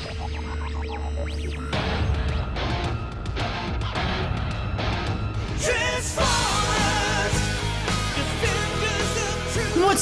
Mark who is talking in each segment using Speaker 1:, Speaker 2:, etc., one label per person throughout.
Speaker 1: What's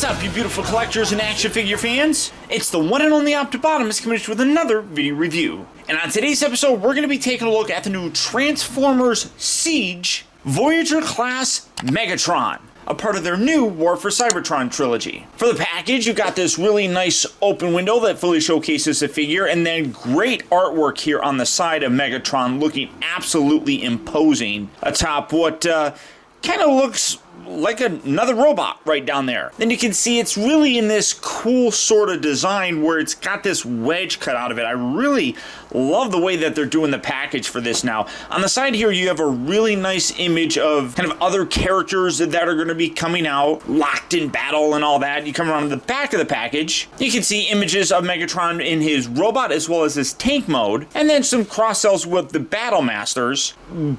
Speaker 1: up, you beautiful collectors and action figure fans? It's the one and only Optibotimus coming with another video review. And on today's episode, we're going to be taking a look at the new Transformers Siege Voyager class Megatron, a part of their new War for Cybertron trilogy. For the package, you've got this really nice open window that fully showcases the figure, and then great artwork here on the side of Megatron looking absolutely imposing atop what kind of looks like another robot right down there. Then you can see it's really in this cool sort of design where it's got this wedge cut out of it. I really love the way that they're doing the package for this now. On the side here, you have a really nice image of kind of other characters that are going to be coming out, locked in battle and all that. You come around to the back of the package, you can see images of Megatron in his robot as well as his tank mode, and then some cross-sells with the Battle Masters,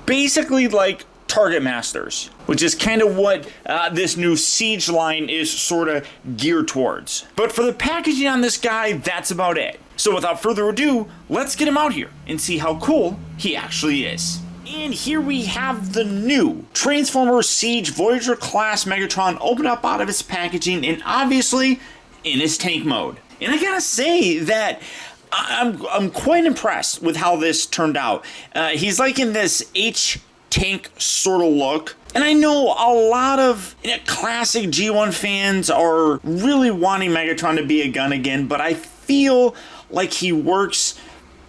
Speaker 1: basically like Target Masters, which is kind of what this new Siege line is sort of geared towards. But for the packaging on this guy, that's about it. So without further ado, let's get him out here and see how cool he actually is. And here we have the new Transformers Siege Voyager class Megatron opened up out of its packaging and obviously in his tank mode. And I gotta say that I'm quite impressed with how this turned out. He's like in this tank sort of look. And I know a lot of classic G1 fans are really wanting Megatron to be a gun again, but I feel like he works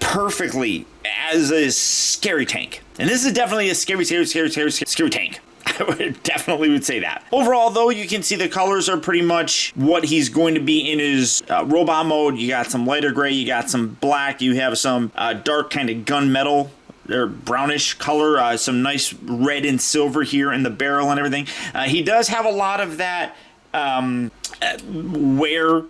Speaker 1: perfectly as a scary tank. And this is definitely a scary tank. I definitely would say that. Overall, though, you can see the colors are pretty much what he's going to be in his robot mode. You got some lighter gray, you got some black, you have some dark kind of gunmetal or brownish color, some nice red and silver here in the barrel and everything. He does have a lot of that wear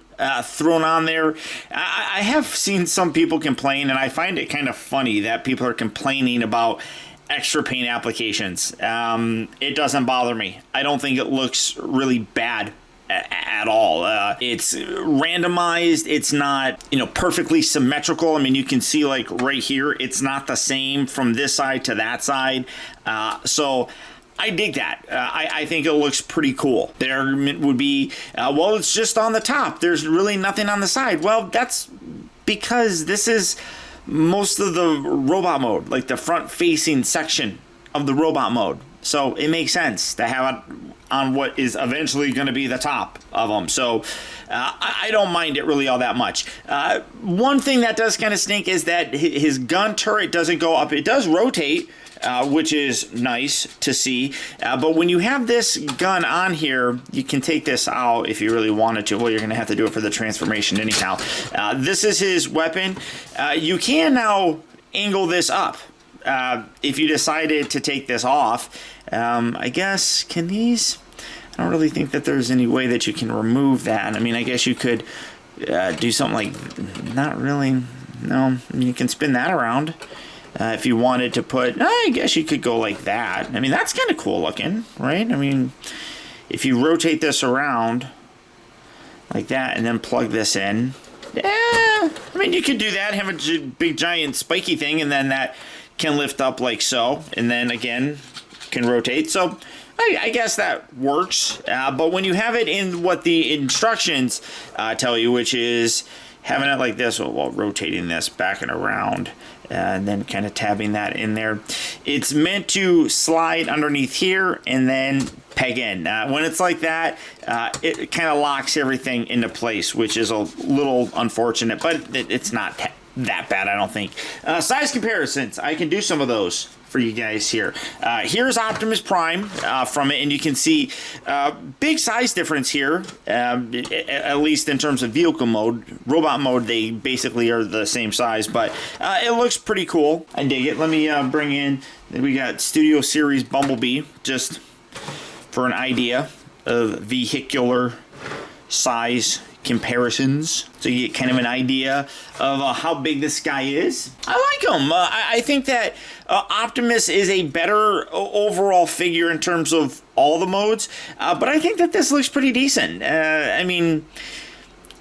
Speaker 1: thrown on there. I have seen some people complain, and I find it kind of funny that people are complaining about extra paint applications. It doesn't bother me. I don't think it looks really bad at all. It's randomized. It's not, perfectly symmetrical. I mean, you can see like right here, it's not the same from this side to that side. So I dig that. I think it looks pretty cool. There would be, well, it's just on the top. There's really nothing on the side. Well, that's because this is most of the robot mode, like the front facing section of the robot mode. So it makes sense to have it on what is eventually going to be the top of them. So I don't mind it really all that much. One thing that does kind of stink is that his gun turret doesn't go up. It does rotate, which is nice to see. But when you have this gun on here, you can take this out if you really wanted to. Well, you're going to have to do it for the transformation anyhow. This is his weapon. You can now angle this up. If you decided to take this off, I guess, can these? I don't really think that there's any way that you can remove that. I mean, I guess you could do something like, not really, no, you can spin that around if you wanted to put, I guess you could go like that. I mean, that's kind of cool looking, right? I mean, if you rotate this around like that and then plug this in, yeah, I mean, you could do that, have a big giant spiky thing, and then that can lift up like so, and then again can rotate. So I guess that works. But when you have it in what the instructions tell you, which is having it like this, while rotating this back and around, and then kind of tabbing that in there, it's meant to slide underneath here and then peg in. When it's like that, it kind of locks everything into place, which is a little unfortunate, but it's not that bad, I don't think. Size comparisons, I can do some of those for you guys here. Here's Optimus Prime from it, and you can see big size difference here, at least in terms of vehicle mode. Robot mode, they basically are the same size, but it looks pretty cool. I dig it. Let me bring in, we got Studio Series Bumblebee, just for an idea of vehicular size comparisons, so you get kind of an idea of how big this guy is. I like him. I think that Optimus is a better overall figure in terms of all the modes, but I think that this looks pretty decent. I mean,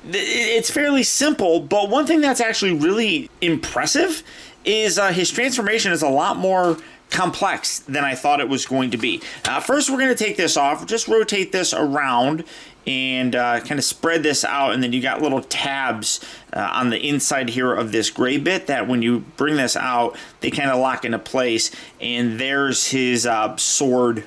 Speaker 1: it's fairly simple, but one thing that's actually really impressive is his transformation is a lot more complex than I thought it was going to be. First, we're going to take this off, just rotate this around and kind of spread this out, and then you got little tabs on the inside here of this gray bit that when you bring this out, they kind of lock into place, and there's his sword.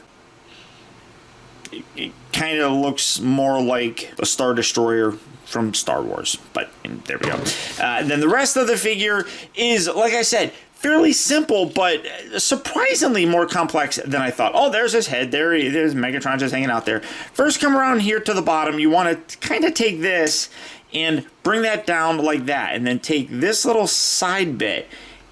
Speaker 1: It kind of looks more like a Star Destroyer from Star Wars, but there we go. Then the rest of the figure is, like I said, fairly simple, but surprisingly more complex than I thought. Oh, there's his head. There's Megatron just hanging out there. First, come around here to the bottom. You want to kind of take this and bring that down like that, and then take this little side bit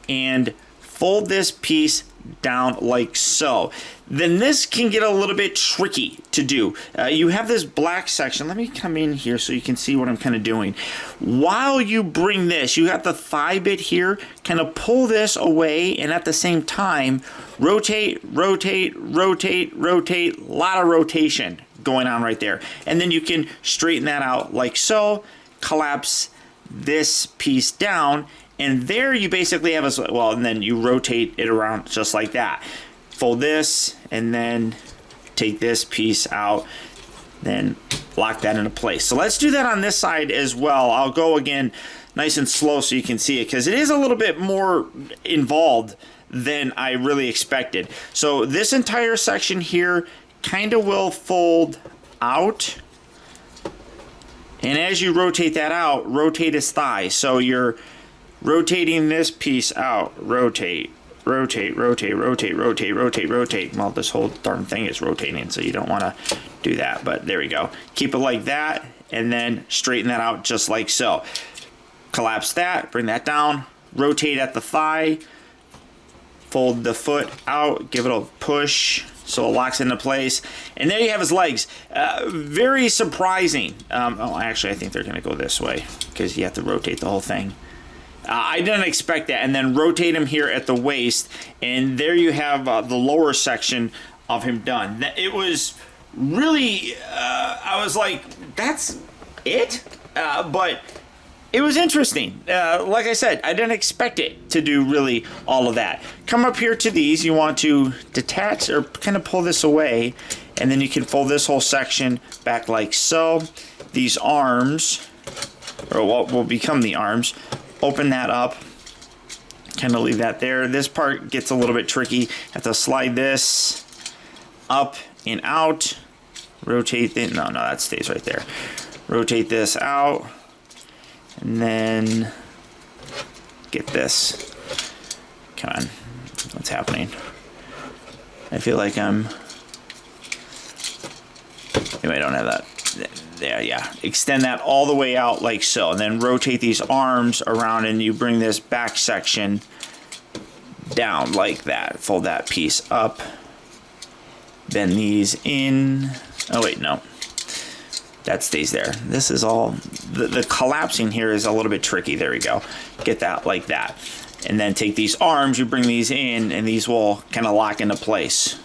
Speaker 1: and fold this piece down like so. Then this can get a little bit tricky to do. You have this black section. Let me come in here so you can see what I'm kind of doing. While you bring this, you got the thigh bit here, kind of pull this away, and at the same time, rotate, rotate, rotate, rotate. A lot of rotation going on right there. And then you can straighten that out like so, collapse this piece down, and there you basically have a, well, and then you rotate it around just like that. Fold this, and then take this piece out, then lock that into place. So let's do that on this side as well. I'll go again nice and slow so you can see it, because it is a little bit more involved than I really expected. So this entire section here kind of will fold out, and as you rotate that out, rotate his thigh. So you're rotating this piece out, rotate, rotate, rotate, rotate, rotate, rotate, rotate. Well, this whole darn thing is rotating, so you don't want to do that, but there we go. Keep it like that, and then straighten that out just like so. Collapse that, bring that down, rotate at the thigh, fold the foot out, give it a push so it locks into place, and there you have his legs. Very surprising. Oh, actually, I think they're going to go this way because you have to rotate the whole thing. I didn't expect that. And then rotate him here at the waist, and there you have the lower section of him done. It was really, I was like, that's it? But it was interesting. Like I said, I didn't expect it to do really all of that. Come up here to these. You want to detach or kind of pull this away, and then you can fold this whole section back like so. These arms, or what will become the arms, open that up, kind of leave that there. This part gets a little bit tricky. Have to slide this up and out. Rotate it. No, that stays right there. Rotate this out, and then get this. Come on, what's happening? I feel like I'm. Maybe I don't have that. There, yeah. Extend that all the way out like so, and then rotate these arms around, and you bring this back section down like that. Fold that piece up. Bend these in. Oh wait, no. That stays there. This is all, the collapsing here is a little bit tricky. There we go. Get that like that. And then take these arms, you bring these in, and these will kind of lock into place.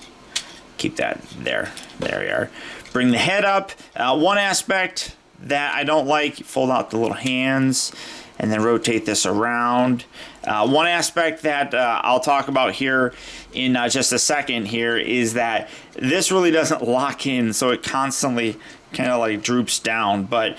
Speaker 1: Keep that there. There you are. Bring the head up. One aspect that I don't like, fold out the little hands and then rotate this around. One aspect that I'll talk about here in just a second here is that this really doesn't lock in, so it constantly kind of like droops down. But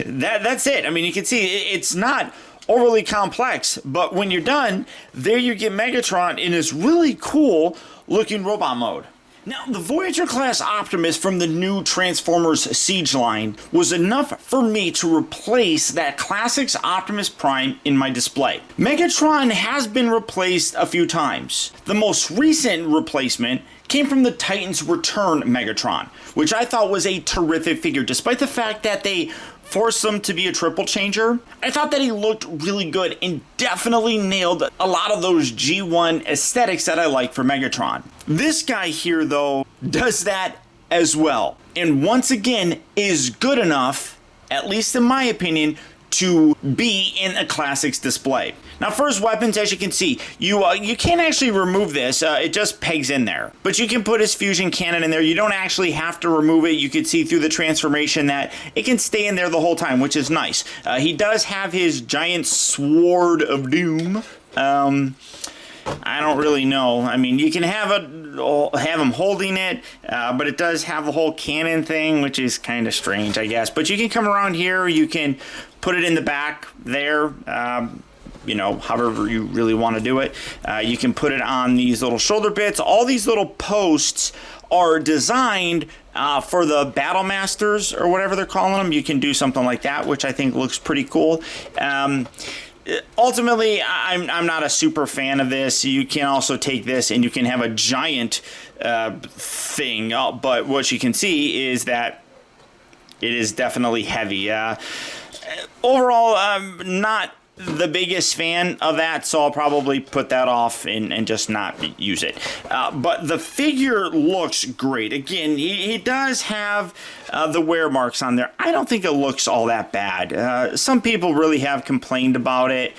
Speaker 1: that's it. I mean, you can see it's not overly complex, but when you're done, there you get Megatron in this really cool looking robot mode. Now, the Voyager class Optimus from the new Transformers Siege line was enough for me to replace that Classics Optimus Prime in my display. Megatron has been replaced a few times. The most recent replacement came from the Titans Return Megatron, which I thought was a terrific figure, despite the fact that they forced him to be a triple changer. I thought that he looked really good and definitely nailed a lot of those G1 aesthetics that I like for Megatron. This guy here, though, does that as well, and once again is good enough, at least in my opinion, to be in a Classics display. Now, for his weapons, as you can see, you can't actually remove this. It just pegs in there. But you can put his fusion cannon in there. You don't actually have to remove it. You can see through the transformation that it can stay in there the whole time, which is nice. He does have his giant sword of doom. I don't really know. I mean, you can have him holding it, but it does have the whole cannon thing, which is kind of strange, I guess. But you can come around here. You can put it in the back there, you know, however you really want to do it. You can put it on these little shoulder bits. All these little posts are designed for the Battle Masters or whatever they're calling them. You can do something like that, which I think looks pretty cool. Ultimately, I'm not a super fan of this. You can also take this and you can have a giant thing, but what you can see is that it is definitely heavy. Overall, I'm not the biggest fan of that, so I'll probably put that off and just not use it. But the figure looks great. Again, he does have the wear marks on there. I don't think it looks all that bad. Some people really have complained about it.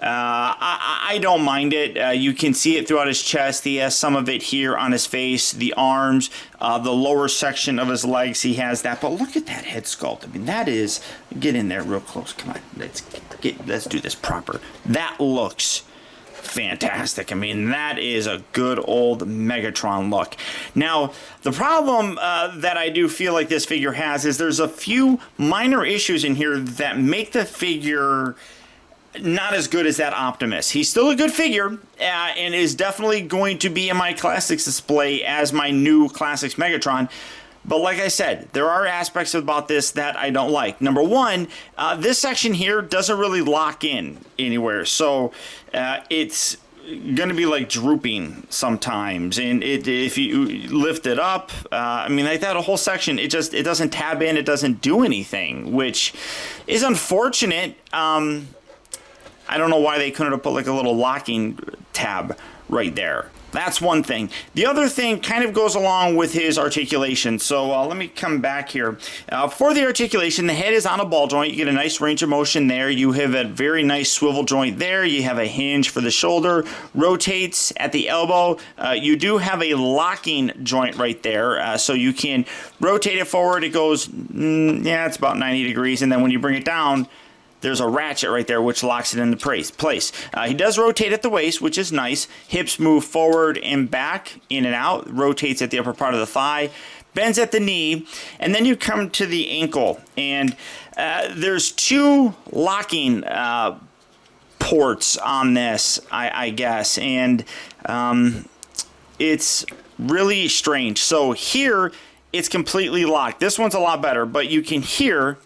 Speaker 1: I don't mind it. You can see it throughout his chest. He has some of it here on his face, the arms, the lower section of his legs. He has that. But look at that head sculpt. I mean, that is... Get in there real close. Come on. Let's do this proper. That looks fantastic. I mean, that is a good old Megatron look. Now, the problem that I do feel like this figure has is there's a few minor issues in here that make the figure not as good as that Optimus. He's still a good figure and is definitely going to be in my Classics display as my new Classics Megatron. But like I said, there are aspects about this that I don't like. Number one, this section here doesn't really lock in anywhere. So it's going to be like drooping sometimes. And if you lift it up, I mean, like that whole section, it doesn't tab in. It doesn't do anything, which is unfortunate. I don't know why they couldn't have put like a little locking tab right there. That's one thing. The other thing kind of goes along with his articulation. So let me come back here. For the articulation, the head is on a ball joint. You get a nice range of motion there. You have a very nice swivel joint there. You have a hinge for the shoulder. Rotates at the elbow. You do have a locking joint right there. So you can rotate it forward. It goes, yeah, it's about 90 degrees. And then when you bring it down, there's a ratchet right there which locks it into place. He does rotate at the waist, which is nice. Hips move forward and back, in and out. Rotates at the upper part of the thigh. Bends at the knee. And then you come to the ankle. And there's two locking ports on this, I guess. And it's really strange. So here, it's completely locked. This one's a lot better. But you can hear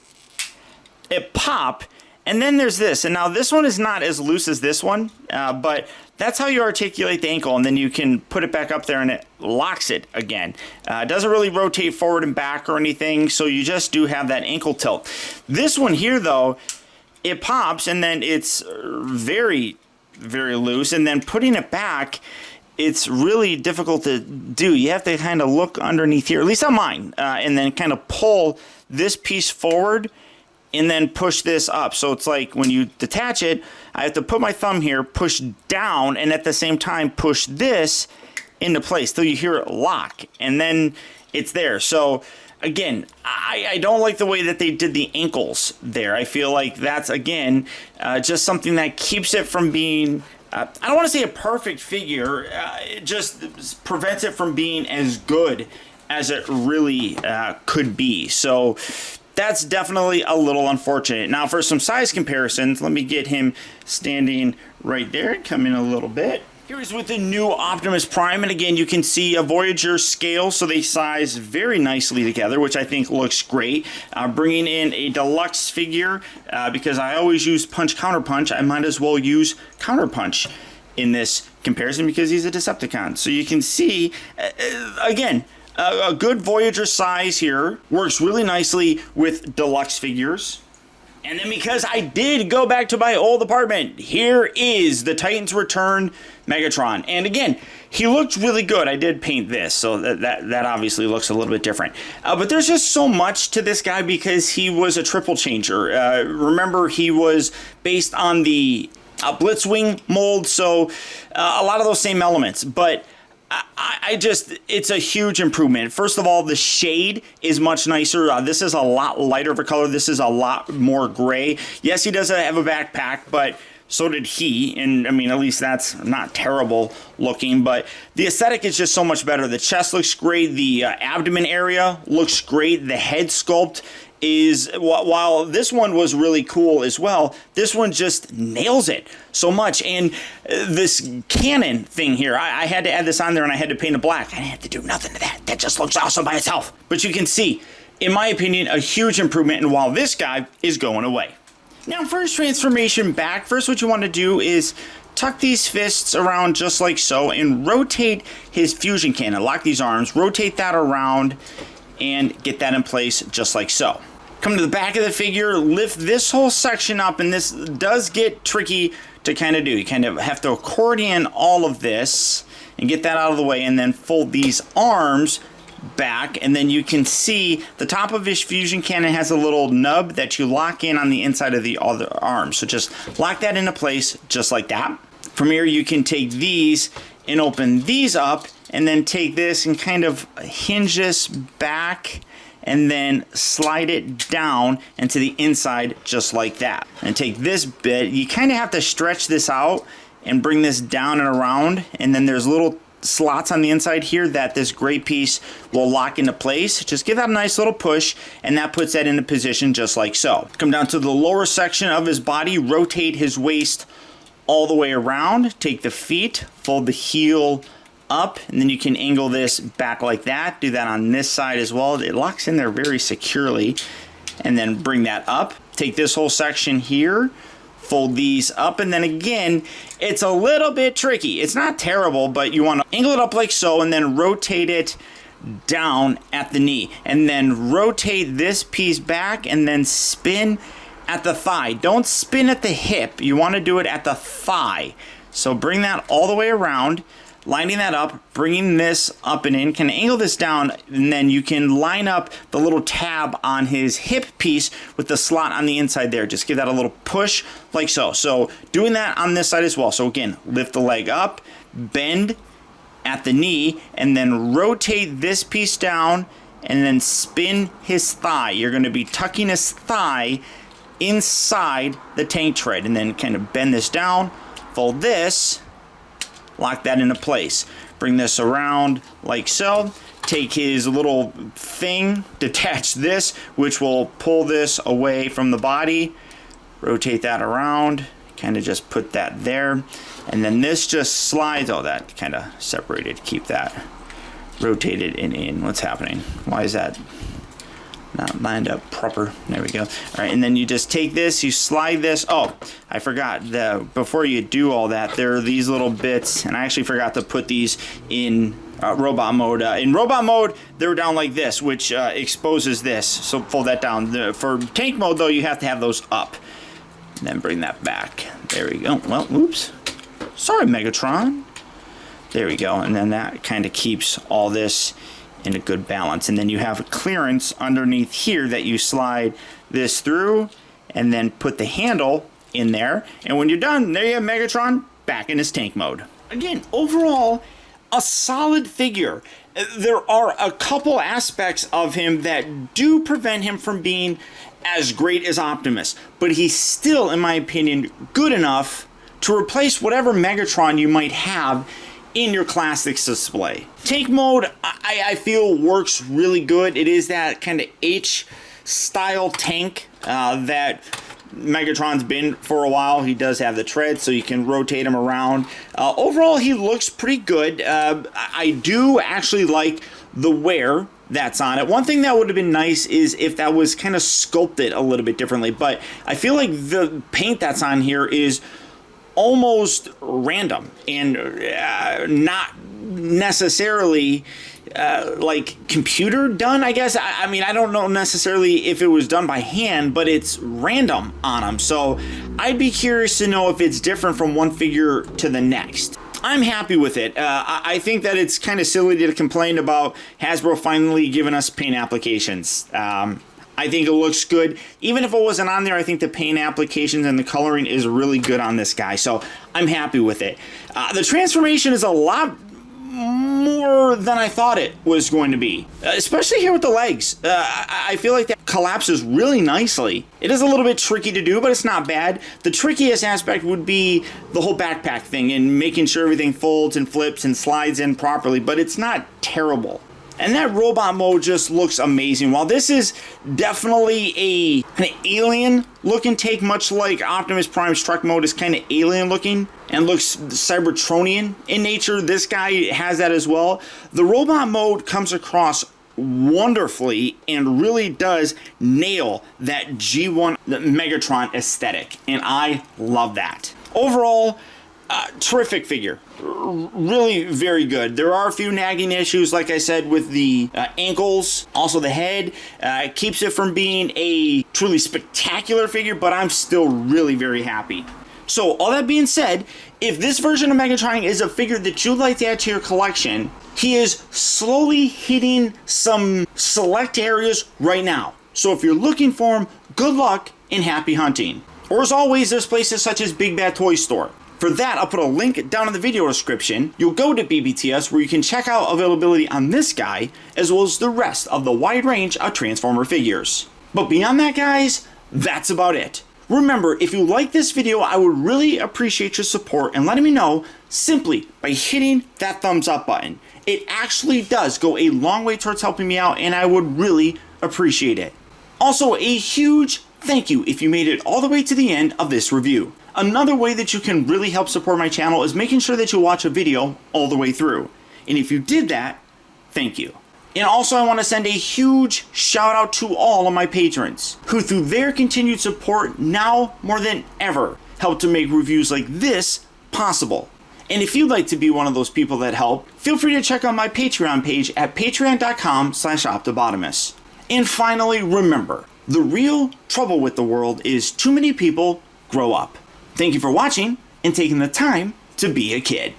Speaker 1: it pop. And then there's this, and now this one is not as loose as this one, but that's how you articulate the ankle, and then you can put it back up there and it locks it again. It doesn't really rotate forward and back or anything, so you just do have that ankle tilt. This one here, though, it pops, and then it's very, very loose, and then putting it back, it's really difficult to do. You have to kind of look underneath here, at least on mine, and then kind of pull this piece forward, and then push this up. So it's like when you detach it, I have to put my thumb here, push down, and at the same time push this into place till you hear it lock, and then it's there. So again, I don't like the way that they did the ankles there. I feel like that's, again, just something that keeps it from being, I don't want to say a perfect figure, it just prevents it from being as good as it really could be. So that's definitely a little unfortunate. Now, for some size comparisons, let me get him standing right there. Come in a little bit. Here's with the new Optimus Prime, and again, you can see a Voyager scale, so they size very nicely together, which I think looks great. Bringing in a deluxe figure, because I always use punch counter punch, I might as well use counter punch in this comparison because he's a Decepticon. So you can see, again, a good Voyager size here. Works really nicely with deluxe figures. And then because I did go back to my old apartment, here is the Titans Return Megatron. And again, he looked really good. I did paint this, so that obviously looks a little bit different. But there's just so much to this guy because he was a triple changer. Remember, he was based on the Blitzwing mold, so a lot of those same elements. But it's a huge improvement. First of all, the shade is much nicer. This is a lot lighter of a color. This is a lot more gray. Yes, he does have a backpack, but so did he, and I mean, at least that's not terrible looking, but the aesthetic is just so much better. The chest looks great, the abdomen area looks great, the head sculpt is, while this one was really cool as well, this one just nails it so much. And this cannon thing here, I had to add this on there and I had to paint it black. I didn't have to do nothing to that. That just looks awesome by itself. But you can see, in my opinion, a huge improvement, and while this guy is going away. Now, for his transformation back, first what you want to do is tuck these fists around just like so and rotate his fusion cannon. Lock these arms, rotate that around, and get that in place just like so. Come to the back of the figure, lift this whole section up, and this does get tricky to kind of do. You kind of have to accordion all of this and get that out of the way, and then fold these arms back, and then you can see the top of his fusion cannon has a little nub that you lock in on the inside of the other arm. So just lock that into place just like that. From here you can take these and open these up, and then take this and kind of hinge this back and then slide it down into the inside just like that. And take this bit, you kind of have to stretch this out and bring this down and around, and then there's little slots on the inside here that this gray piece will lock into place. Just give that a nice little push, and that puts that into position just like so. Come down to the lower section of his body, rotate his waist all the way around, take the feet, fold the heel up, and then you can angle this back like that. Do that on this side as well. It locks in there very securely, and then bring that up. Take this whole section here, fold these up, and then again, it's a little bit tricky. It's not terrible, but you want to angle it up like so, and then rotate it down at the knee, and then rotate this piece back, and then spin at the thigh. Don't spin at the hip. You want to do it at the thigh. So bring that all the way around, lining that up, bringing this up and in, can angle this down, and then you can line up the little tab on his hip piece with the slot on the inside there. Just give that a little push like so. So doing that on this side as well. So again, lift the leg up, bend at the knee, and then rotate this piece down, and then spin his thigh. You're going to be tucking his thigh inside the tank tread, and then kind of bend this down, fold this, lock that into place. Bring this around like so. Take his little thing, detach this, which will pull this away from the body. Rotate that around, kind of just put that there. And then this just slides. Oh, that kind of separated. Keep that rotated and in. What's happening? Why is that not lined up proper? There we go. All right, and then you just take this, you slide this. Oh, I forgot, before you do all that, there are these little bits, and I actually forgot to put these in robot mode. In robot mode, they're down like this, which exposes this, so fold that down. For tank mode, though, you have to have those up. And then bring that back. There we go. Well, oops. Sorry, Megatron. There we go, and then that kind of keeps all this in a good balance. And then you have a clearance underneath here that you slide this through and then put the handle in there. And when you're done, there you have Megatron back in his tank mode. Again, overall, a solid figure. There are a couple aspects of him that do prevent him from being as great as Optimus, but he's still, in my opinion, good enough to replace whatever Megatron you might have in your classics display. Tank mode, I feel, works really good. It is that kind of H-style tank that Megatron's been for a while. He does have the tread, so you can rotate him around. Overall, he looks pretty good. I do actually like the wear that's on it. One thing that would have been nice is if that was kind of sculpted a little bit differently, but I feel like the paint that's on here is almost random and not necessarily like computer done, I guess. I mean, I don't know necessarily if it was done by hand, but it's random on them. So I'd be curious to know if it's different from one figure to the next. I'm happy with it. I think that it's kind of silly to complain about Hasbro finally giving us paint applications. I think it looks good. Even if it wasn't on there, I think the paint applications and the coloring is really good on this guy. So I'm happy with it. The transformation is a lot more than I thought it was going to be, especially here with the legs. I feel like that collapses really nicely. It is a little bit tricky to do, but it's not bad. The trickiest aspect would be the whole backpack thing and making sure everything folds and flips and slides in properly, but it's not terrible. And that robot mode just looks amazing. While this is definitely an alien looking take, much like Optimus Prime's truck mode is kind of alien looking and looks Cybertronian in nature, this guy has that as well. The robot mode comes across wonderfully and really does nail that G1 Megatron aesthetic, and I love that. Overall, terrific figure. Really very good. There are a few nagging issues, like I said, with the ankles, also the head. It keeps it from being a truly spectacular figure, but I'm still really very happy. So, all that being said, if this version of Megatron is a figure that you'd like to add to your collection, he is slowly hitting some select areas right now. So if you're looking for him, good luck and happy hunting. Or as always, there's places such as Big Bad Toy Store. For that, I'll put a link down in the video description. You'll go to BBTS where you can check out availability on this guy, as well as the rest of the wide range of Transformer figures. But beyond that, guys, that's about it. Remember, if you like this video, I would really appreciate your support and letting me know simply by hitting that thumbs up button. It actually does go a long way towards helping me out, and I would really appreciate it. Also, a huge thank you if you made it all the way to the end of this review. Another way that you can really help support my channel is making sure that you watch a video all the way through. And if you did that, thank you. And also, I want to send a huge shout out to all of my patrons, who through their continued support now more than ever help to make reviews like this possible. And if you'd like to be one of those people that help, feel free to check out my Patreon page at patreon.com/Optibotimus. And finally, remember, the real trouble with the world is too many people grow up. Thank you for watching and taking the time to be a kid.